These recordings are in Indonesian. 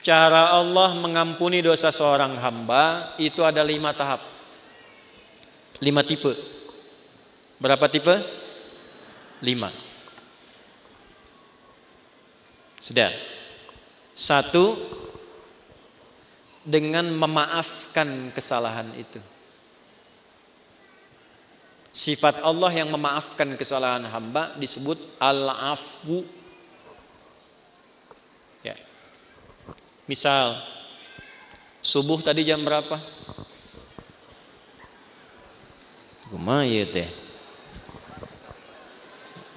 cara Allah mengampuni dosa seorang hamba itu ada 5 tahap, 5 tipe. Berapa tipe? 5. Sudah. 1, dengan memaafkan kesalahan itu. Sifat Allah yang memaafkan kesalahan hamba disebut al-afwu. Ya. Misal subuh tadi jam berapa? Kumaha ieu teh?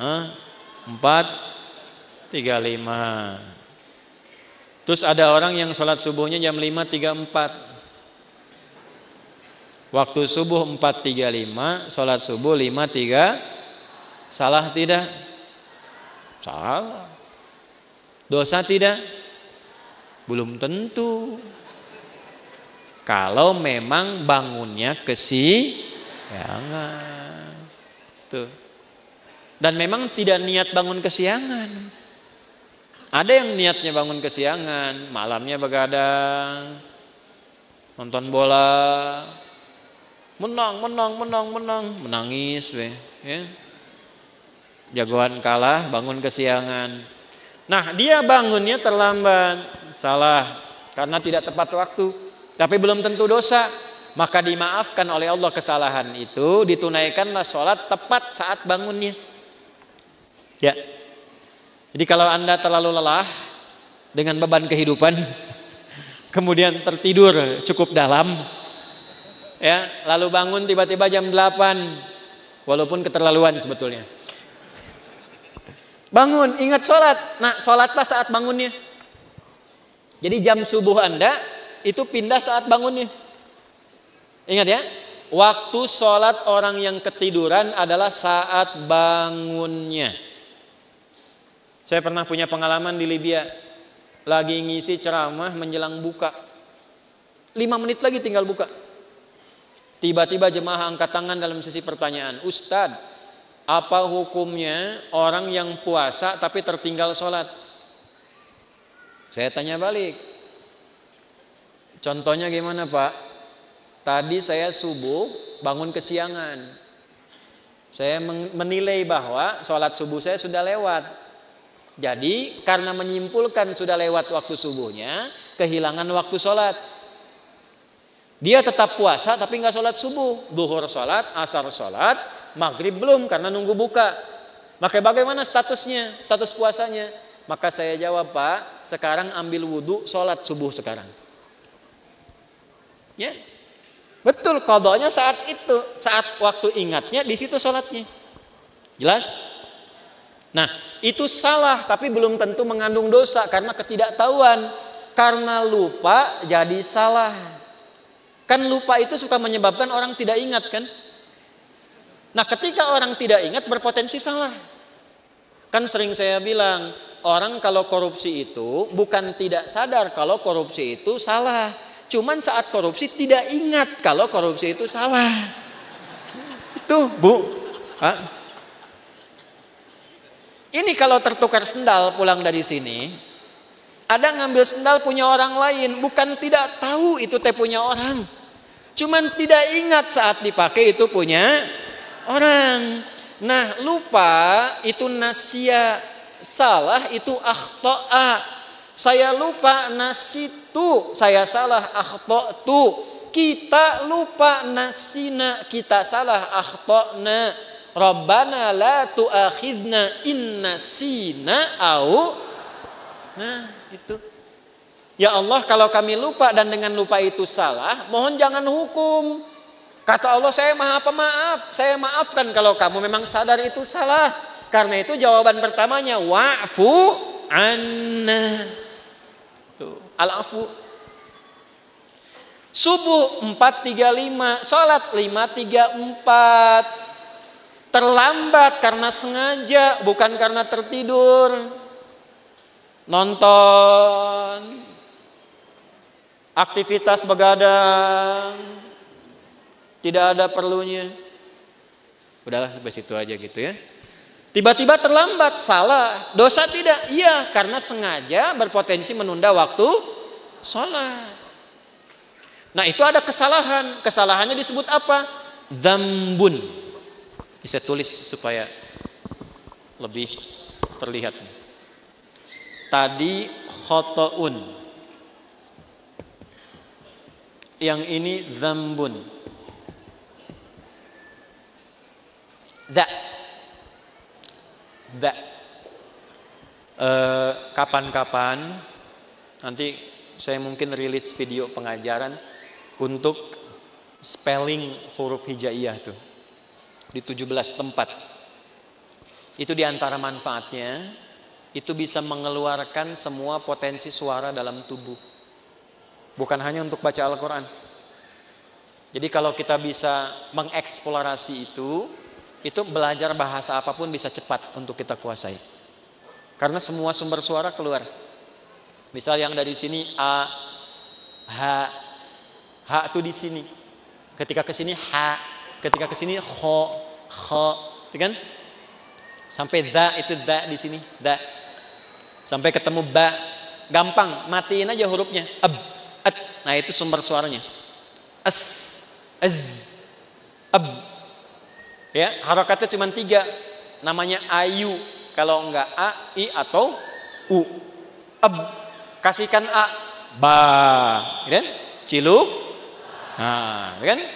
4:35. Terus ada orang yang sholat subuhnya jam 5:34. Waktu subuh 4:35, sholat subuh 5:3. Salah tidak? Salah. Dosa tidak? Belum tentu. Kalau memang bangunnya kesiangan. Tuh. Dan memang tidak niat bangun kesiangan. Ada yang niatnya bangun kesiangan, malamnya begadang, nonton bola, menangis, ya. Jagoan kalah, bangun kesiangan. Nah, dia bangunnya terlambat, salah karena tidak tepat waktu, tapi belum tentu dosa. Maka dimaafkan oleh Allah kesalahan itu, ditunaikanlah sholat tepat saat bangunnya. Ya. Jadi kalau Anda terlalu lelah dengan beban kehidupan, kemudian tertidur cukup dalam, ya, lalu bangun tiba-tiba jam 8, walaupun keterlaluan sebetulnya. Bangun, ingat sholat. Nah, sholatlah saat bangunnya. Jadi jam subuh Anda itu pindah saat bangunnya. Ingat ya, waktu sholat orang yang ketiduran adalah saat bangunnya. Saya pernah punya pengalaman di Libya. Lagi ngisi ceramah menjelang buka. 5 menit lagi tinggal buka. Tiba-tiba jemaah angkat tangan dalam sesi pertanyaan. Ustadz, apa hukumnya orang yang puasa tapi tertinggal sholat? Saya tanya balik. Contohnya gimana Pak? Tadi saya subuh bangun kesiangan. Saya menilai bahwa sholat subuh saya sudah lewat. Jadi karena menyimpulkan sudah lewat waktu subuhnya, kehilangan waktu sholat. Dia tetap puasa tapi nggak sholat subuh. Zuhur sholat, asar sholat, maghrib belum karena nunggu buka. Maka bagaimana statusnya, status puasanya? Maka saya jawab, Pak, sekarang ambil wudhu, sholat subuh sekarang. Ya, betul, qadanya saat itu, saat waktu ingatnya di situ sholatnya. Jelas? Nah, itu salah tapi belum tentu mengandung dosa karena ketidaktahuan. Karena lupa jadi salah. Kan lupa itu suka menyebabkan orang tidak ingat kan? Nah, ketika orang tidak ingat berpotensi salah. Kan sering saya bilang, orang kalau korupsi itu bukan tidak sadar kalau korupsi itu salah. Cuman saat korupsi tidak ingat kalau korupsi itu salah. Itu, Bu. Hah? Ini kalau tertukar sendal pulang dari sini, ada ngambil sendal punya orang lain, bukan tidak tahu itu teh punya orang. Cuman tidak ingat saat dipakai itu punya orang. Nah, lupa itu nasya, salah itu akhta'a. Saya lupa nasitu, saya salah akhta'tu. Kita lupa nasina, kita salah akhta'na. Rabbana la tu'akhidna in nasina au. Nah, gitu. Ya Allah, kalau kami lupa dan dengan lupa itu salah, mohon jangan hukum. Kata Allah, saya Maha Pemaaf, saya maafkan kalau kamu memang sadar itu salah. Karena itu jawaban pertamanya wa'fu anna. Tuh, al-afu. Subuh 4:35, salat 5:34. Terlambat karena sengaja, bukan karena tertidur. Nonton, aktivitas begadang, tidak ada perlunya. Udahlah sampai situ aja gitu ya. Tiba-tiba terlambat, salah. Dosa tidak? Iya, karena sengaja berpotensi menunda waktu Salat. Nah, itu ada kesalahan. Kesalahannya disebut apa? Dzambun. Bisa tulis supaya lebih terlihat. Tadi khotoun. Yang ini dzambun. Kapan-kapan nanti saya mungkin rilis video pengajaran untuk spelling huruf hijaiyah tuh di 17 tempat. Itu diantara manfaatnya, itu bisa mengeluarkan semua potensi suara dalam tubuh. Bukan hanya untuk baca Al-Quran. Jadi kalau kita bisa mengeksplorasi itu belajar bahasa apapun bisa cepat untuk kita kuasai. Karena semua sumber suara keluar. Misal yang dari sini a, ha itu di sini. Ketika ke sini ha, ketika ke sini kho, kan? Sampai da itu da di sini, da. Sampai ketemu ba, gampang, matiin aja hurufnya. Ab, at. Nah, itu sumber suaranya. As, az, ab. Ya, harokatnya cuma 3. Namanya ayu. Kalau enggak a, i atau u. Ab. Kasihkan a, ba. Kan? Ciluk. Nah, kan?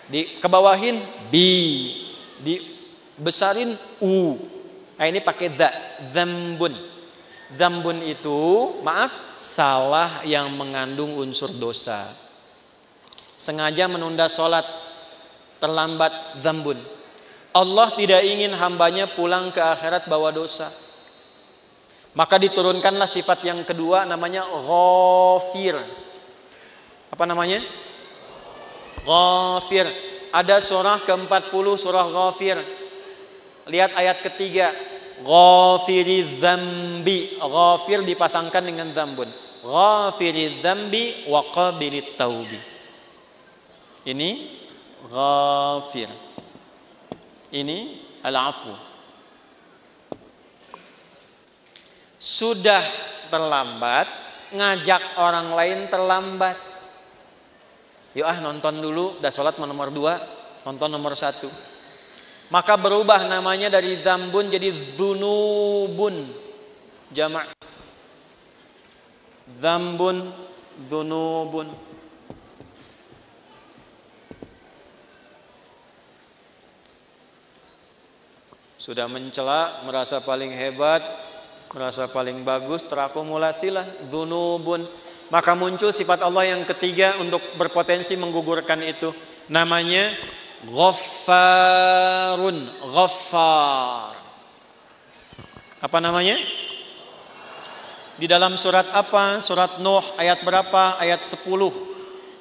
Dikebawahin bi. Dibesarin u. Nah, ini pakai za, dzambun. Dzambun itu, maaf, salah yang mengandung unsur dosa. Sengaja menunda sholat, terlambat, dzambun. Allah tidak ingin hambanya pulang ke akhirat bawa dosa. Maka diturunkanlah sifat yang kedua, namanya ghafir. Apa namanya? Ghafir. Ada surah ke-40, surah Ghafir. Lihat ayat ketiga. Ghafiri dzambi. Ghafir dipasangkan dengan dzambun. Ghafiri dzambi wa qabilit taubi. Ini ghafir. Ini al-afu. Sudah terlambat, ngajak orang lain terlambat. Yuk nonton dulu, udah sholat nomor 2, nonton nomor 1. Maka berubah namanya dari dzambun jadi dzunubun. Jamak. Dzambun, dzunubun. Sudah mencela, merasa paling hebat, merasa paling bagus, terakumulasilah dzunubun. Maka muncul sifat Allah yang ketiga untuk berpotensi menggugurkan itu. Namanya Ghaffarun. Ghaffar. Apa namanya? Di dalam surat apa? Surat Nuh ayat berapa? Ayat 10.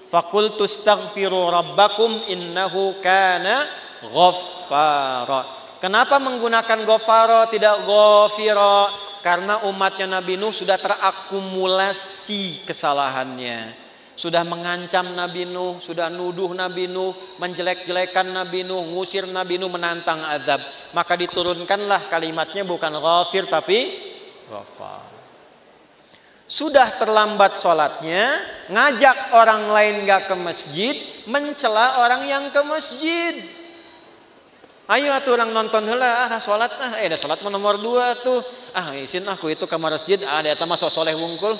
Faqultu astaghfiru rabbakum innahu kana ghaffara. Kenapa menggunakan ghafara tidak ghafira? Karena umatnya Nabi Nuh sudah terakumulasi kesalahannya. Sudah mengancam Nabi Nuh, sudah nuduh Nabi Nuh, menjelek-jelekan Nabi Nuh, ngusir Nabi Nuh, menantang azab. Maka diturunkanlah kalimatnya bukan ghafir tapi ghafar. Sudah terlambat sholatnya, ngajak orang lain gak ke masjid, mencela orang yang ke masjid. Ayo atuh orang nonton heula, sholat dah sholat nomor 2 tuh. Isin aku itu ke masjid, ada eta mah soleh wungkul.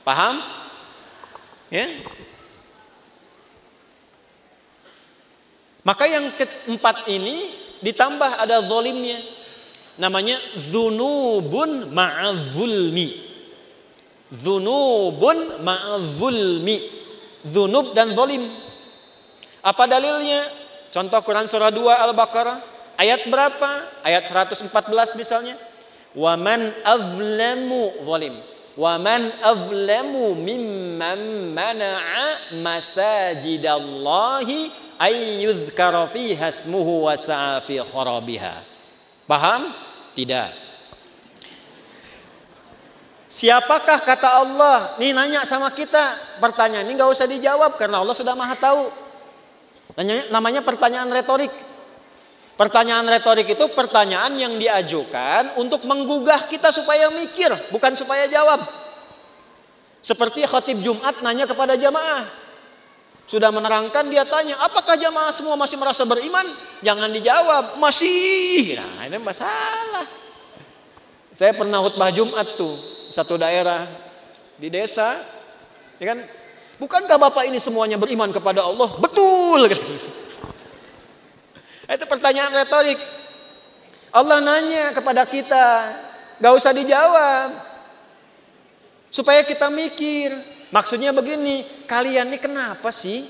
Paham? Ya. Maka yang keempat ini ditambah ada zalimnya. Namanya dzunubun ma'adzulmi. Dzunubun ma'adzulmi. Dzunub dan zalim. Apa dalilnya? Contoh Quran surah 2 Al-Baqarah ayat berapa? Ayat 114 misalnya. Wa man azlamu zalim. Wa man azlamu mimman mana'a masajidallahi ay yuzkara fiha ismuhu wa sa'a fi kharabiha. Paham? Tidak. Siapakah kata Allah? Nih nanya sama kita. Pertanyaan ini enggak usah dijawab karena Allah sudah Maha tahu. Namanya pertanyaan retorik. Pertanyaan retorik itu pertanyaan yang diajukan untuk menggugah kita supaya mikir, bukan supaya jawab. Seperti khatib Jumat nanya kepada jamaah. Sudah menerangkan, dia tanya, apakah jamaah semua masih merasa beriman? Jangan dijawab, masih. Nah, ini masalah. Saya pernah khutbah Jumat tuh, satu daerah di desa, ya kan? Bukankah Bapak ini semuanya beriman kepada Allah? Betul. Itu pertanyaan retorik. Allah nanya kepada kita, gak usah dijawab. Supaya kita mikir. Maksudnya begini, kalian ini kenapa sih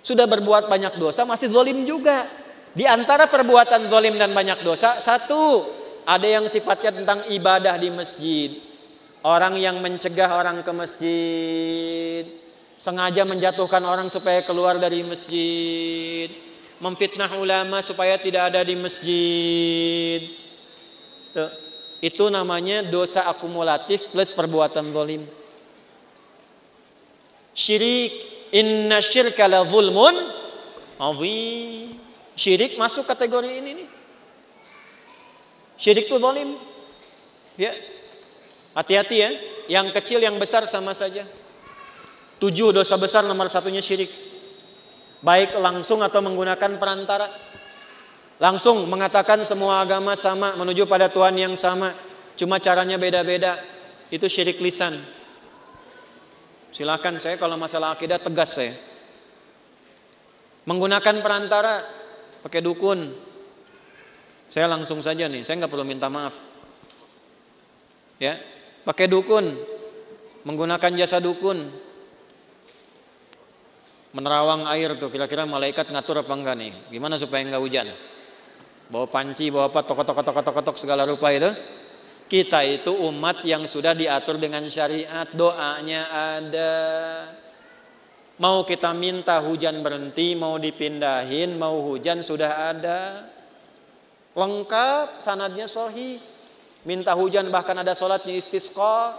sudah berbuat banyak dosa masih zalim juga? Di antara perbuatan zalim dan banyak dosa, satu, ada yang sifatnya tentang ibadah di masjid. Orang yang mencegah orang ke masjid, sengaja menjatuhkan orang supaya keluar dari masjid, memfitnah ulama supaya tidak ada di masjid. Tuh, itu namanya dosa akumulatif plus perbuatan zalim. Syirik, inna syirka la zulmun azim. Syirik masuk kategori ini nih. Syirik itu zalim. Ya. Hati-hati ya, yang kecil yang besar sama saja. 7 dosa besar nomor satunya syirik. Baik langsung atau menggunakan perantara. Langsung mengatakan semua agama sama, menuju pada Tuhan yang sama, cuma caranya beda-beda. Itu syirik lisan. Silakan, saya kalau masalah akidah tegas saya. Menggunakan perantara, pakai dukun. Saya langsung saja nih, saya nggak perlu minta maaf. Ya, pakai dukun, menggunakan jasa dukun. Menerawang air tuh, kira-kira malaikat ngatur apa enggak nih? Gimana supaya enggak hujan? Bawa panci, bawa apa, tokotok segala rupa itu. Kita itu umat yang sudah diatur dengan syariat, doanya ada. Mau kita minta hujan berhenti, mau dipindahin, mau hujan sudah ada. Lengkap, sanadnya sahih. Minta hujan bahkan ada sholatnya istisqa.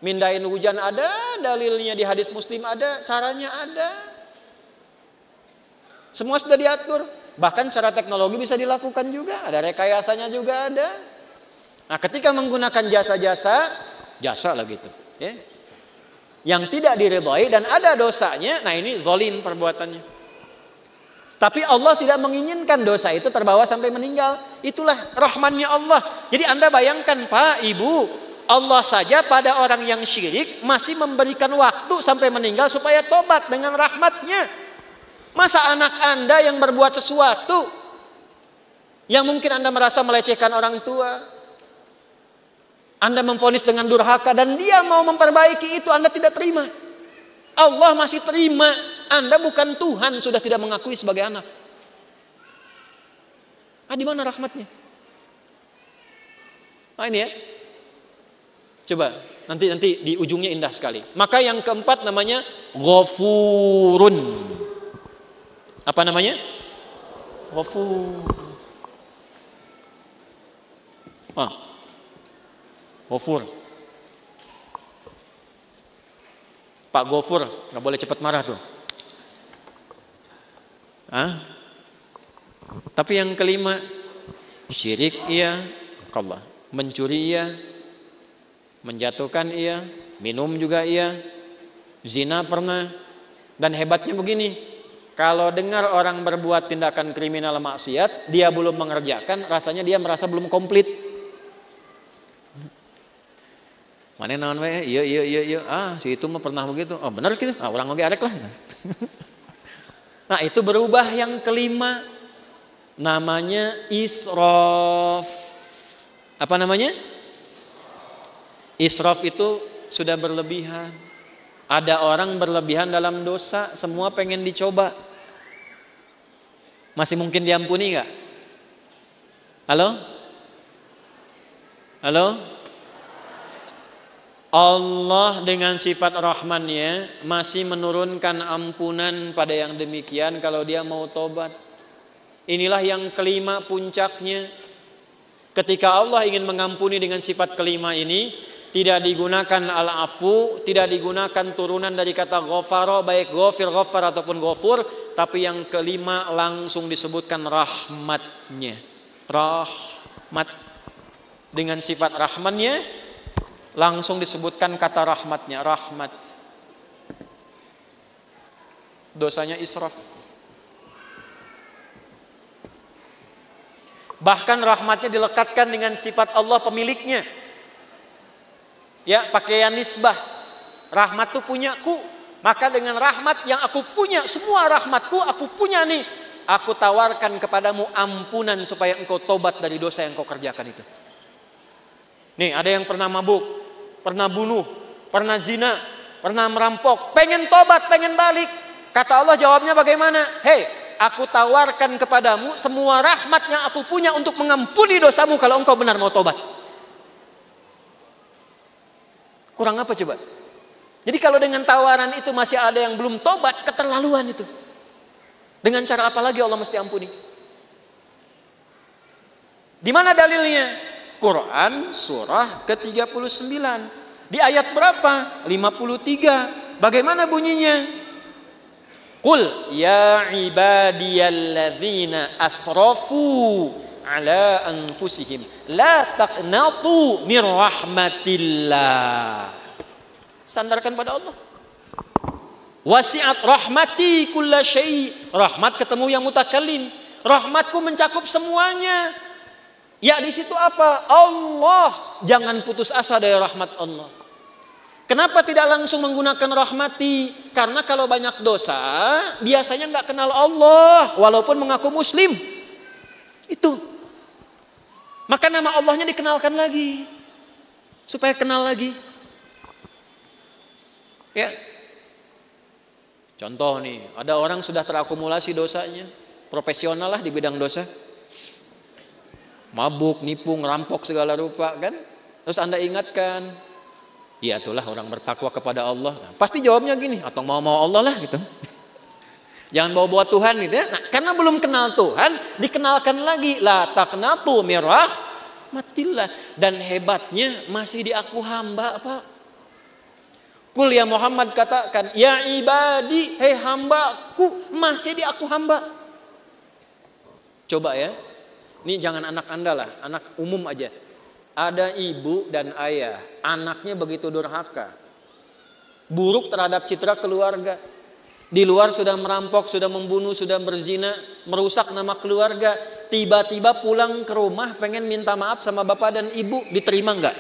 Mindahin hujan ada, dalilnya di hadis Muslim ada, caranya ada. Semua sudah diatur. Bahkan secara teknologi bisa dilakukan juga, ada rekayasanya juga ada. Nah, ketika menggunakan jasa-jasa, jasa lah gitu, ya. Yang tidak diridhai dan ada dosanya, nah ini zalim perbuatannya. Tapi Allah tidak menginginkan dosa itu terbawa sampai meninggal. Itulah rahmannya Allah. Jadi Anda bayangkan Pak, Ibu, Allah saja pada orang yang syirik masih memberikan waktu sampai meninggal supaya tobat dengan rahmatnya. Masa anak Anda yang berbuat sesuatu yang mungkin Anda merasa melecehkan orang tua, Anda memvonis dengan durhaka dan dia mau memperbaiki itu, Anda tidak terima. Allah masih terima. Anda bukan Tuhan, sudah tidak mengakui sebagai anak. Di mana rahmatnya? Nah ini ya. Coba nanti di ujungnya indah sekali. Maka yang keempat namanya Ghafurun. Apa namanya? Ghafur. Ghafur. Pak Ghafur, nggak boleh cepat marah tuh. Tapi yang kelima, syirik iya, Allah, mencuri iya, menjatuhkan iya, minum juga iya, zina pernah. Dan hebatnya begini, kalau dengar orang berbuat tindakan kriminal maksiat, dia belum mengerjakan, rasanya dia merasa belum komplit. Mana naon we? Iya. Si itu mah pernah begitu. Oh, benar gitu. Orang oge arek lah. Nah, itu berubah yang kelima. Namanya israf. Apa namanya? Israf itu sudah berlebihan. Ada orang berlebihan dalam dosa, semua pengen dicoba. Masih mungkin diampuni enggak? Halo? Allah dengan sifat rahmannya masih menurunkan ampunan pada yang demikian kalau dia mau tobat. Inilah yang kelima puncaknya. Ketika Allah ingin mengampuni dengan sifat kelima ini, tidak digunakan al-afu, tidak digunakan turunan dari kata ghafara, baik ghafir, ghafar ataupun ghafur, tapi yang kelima langsung disebutkan rahmatnya. Rahmat. Dengan sifat rahmannya langsung disebutkan kata rahmatnya, rahmat. Dosanya israf. Bahkan rahmatnya dilekatkan dengan sifat Allah pemiliknya. Ya, pakaian nisbah. Rahmat itu punyaku. Maka dengan rahmat yang aku punya, semua rahmatku aku punya nih. Aku tawarkan kepadamu ampunan supaya engkau tobat dari dosa yang kau kerjakan itu. Nih, ada yang pernah mabuk, pernah bunuh, pernah zina, pernah merampok, pengen tobat, pengen balik. Kata Allah jawabnya bagaimana? Hei, aku tawarkan kepadamu semua rahmat yang aku punya untuk mengampuni dosamu kalau engkau benar mau tobat. Kurang apa coba? Jadi kalau dengan tawaran itu masih ada yang belum tobat, keterlaluan itu. Dengan cara apa lagi Allah mesti ampuni? Di mana dalilnya? Quran surah ke-39. Di ayat berapa? 53. Bagaimana bunyinya? Qul ya ibadiyalladzina asrafu ala anfusihim la taqnatu mir rahmatillah. Sandarkan pada Allah. Wasi'at rahmati kulla syai'. Rahmat ketemu yang mutakallim. Rahmatku mencakup semuanya. Ya di situ apa? Allah. Jangan putus asa dari rahmat Allah. Kenapa tidak langsung menggunakan rahmati? Karena kalau banyak dosa, biasanya nggak kenal Allah, walaupun mengaku Muslim. Itu. Maka nama Allahnya dikenalkan lagi, supaya kenal lagi. Ya. Contoh nih, ada orang sudah terakumulasi dosanya, profesional lah di bidang dosa, mabuk, nipu, ngerampok segala rupa kan? Terus Anda ingatkan, ya itulah orang bertakwa kepada Allah. Nah, pasti jawabnya gini, atau mau Allah lah gitu. Jangan bawa Tuhan gitu ya. Nah, karena belum kenal Tuhan, dikenalkan lagi la taqnatu mir rahmatillah. Dan hebatnya masih diaku hamba, Pak. Kul ya Muhammad katakan, ya ibadi, hei hambaku, masih diaku hamba. Coba ya. Ini jangan anak Anda lah, anak umum aja. Ada ibu dan ayah, anaknya begitu durhaka, buruk terhadap citra keluarga. Di luar sudah merampok, sudah membunuh, sudah berzina, merusak nama keluarga. Tiba-tiba pulang ke rumah pengen minta maaf sama bapak dan ibu, diterima nggak?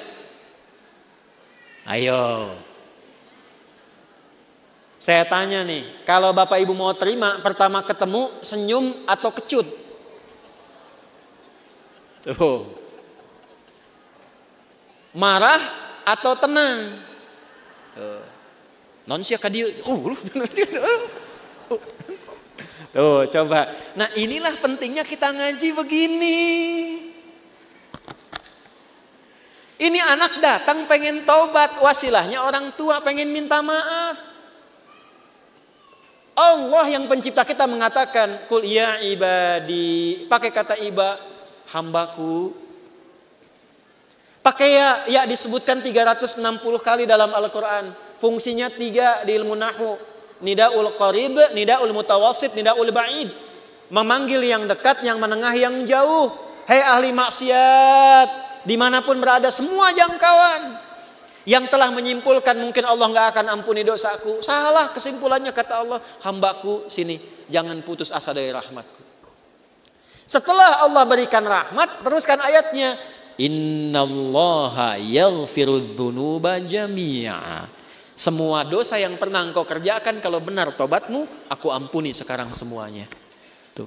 Ayo. Saya tanya nih, kalau bapak ibu mau terima, pertama ketemu senyum atau kecut? Tuh. Marah atau tenang? Non siapa dia? Tuh coba. Nah inilah pentingnya kita ngaji begini. Ini anak datang pengen taubat, wasilahnya orang tua pengen minta maaf. Allah yang pencipta kita mengatakan, Qul ya ibadi, pakai kata iba, hambaku. Pakai ya disebutkan 360 kali dalam Al-Quran. Fungsinya 3 di ilmu nahwu. Nidaul qarib, nidaul mutawassit, nidaul ba'id. Memanggil yang dekat, yang menengah, yang jauh. Hei ahli maksiat, dimanapun berada, semua jangkauan. Yang telah menyimpulkan mungkin Allah nggak akan ampuni dosaku. Salah kesimpulannya kata Allah, hambaku sini, jangan putus asa dari rahmatku. Setelah Allah berikan rahmat, teruskan ayatnya. Innallaha yaghfirudz dzunuba jami'a. Semua dosa yang pernah engkau kerjakan, kalau benar tobatmu, aku ampuni sekarang semuanya. Tuh.